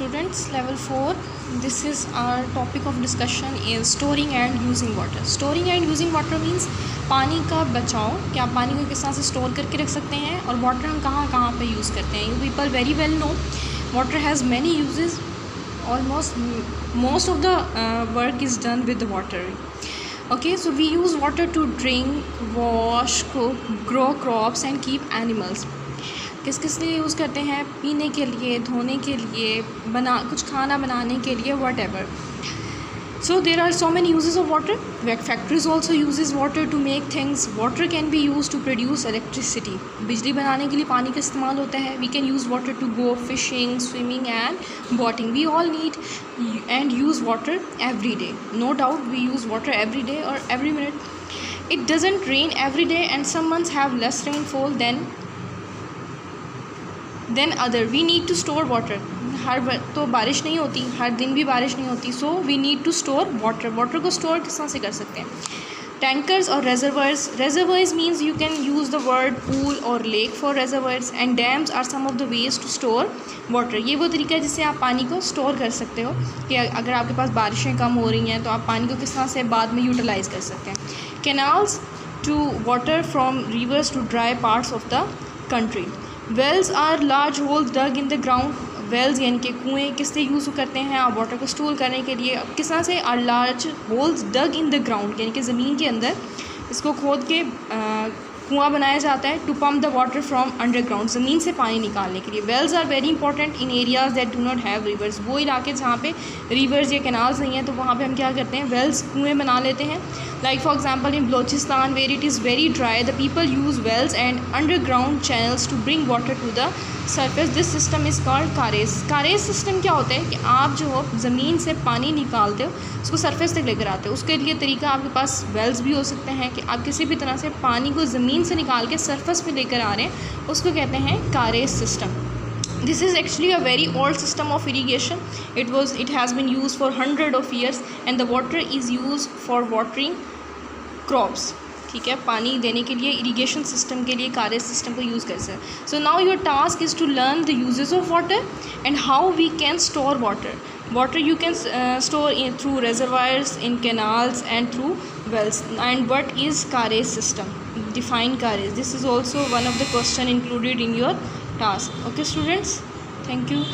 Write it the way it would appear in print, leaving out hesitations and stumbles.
students, level 4, this is our topic of discussion is storing and using water. Storing and using water means पानी का बचाव, कि आप पानी को किस तरह से स्टोर करके रख सकते हैं और वाटर हम कहाँ कहाँ पे यूज़ करते हैं. You people very well know water has many uses. Almost most of the work is done with the water. Okay, so we use water to drink, wash, cook, grow crops and keep animals. किस किस लिए use करते हैं? पीने के लिए, धोने के लिए, कुछ खाना बनाने के लिए, whatever. So there are so many uses of water. Factories also uses water to make things. Water can be used to produce electricity. बिजली बनाने के लिए पानी का इस्तेमाल होता है. We can use water to go fishing, swimming and boating. We all need and use water every day. No doubt we use water every day or every minute. It doesn't rain every day and some months have less rainfall than other. We need to store water. हर तो बारिश नहीं होती, हर दिन भी बारिश नहीं होती. So we need to store water. Water को स्टोर किस तरह से कर सकते हैं? टैंकर्स और reservoirs. Reservoirs means you can use the word pool और lake for reservoirs and dams are some of the ways to store water. ये वो तरीका है जिससे आप पानी को स्टोर कर सकते हो कि अगर आपके पास बारिशें कम हो रही हैं तो आप पानी को किस तरह से बाद में यूटिलाइज़ कर सकते हैं. Canals to water from rivers to dry parts of the country. Wells are large holes dug in the ground. Wells यानी कि कुएँ किस लिए यूज़ करते हैं? आप वाटर को स्टोर करने के लिए. किस तरह से? Are large holes dug in the ground यानी कि ज़मीन के अंदर इसको खोद के कुआँ बनाया जाता है. To pump the water from underground, ज़मीन से पानी निकालने के लिए. Wells are very important in areas that do not have rivers. वो इलाके जहाँ पे रिवर्स या कैनाल्स नहीं हैं तो वहाँ पे हम क्या करते हैं? वेल्स, कुएँ बना लेते हैं. Like for example in Balochistan where it is very dry the people use wells and underground channels to bring water to the surface. This system is called karez. Karez system क्या होता है कि आप जो हो ज़मीन से पानी निकालते हो उसको सरफेस तक लेकर आते हो. उसके लिए तरीका आपके पास वेल्स भी हो सकते हैं कि आप किसी भी तरह से पानी को ज़मीन से निकाल के सरफेस पे लेकर आ रहे हैं, उसको कहते हैं कारेज system. This is actually a very old system of irrigation. It has been used for hundred of years and the water is used for watering crops. ठीक है, पानी देने के लिए इरीगेशन सिस्टम के लिए कारेज सिस्टम को यूज़ कर सकते हैं. So now your task is to learn the uses of water and how we can store water. Water you can store through reservoirs, in canals and through wells. And what is carriage system? Define carriage. This is also one of the question included in your task. Okay students, thank you.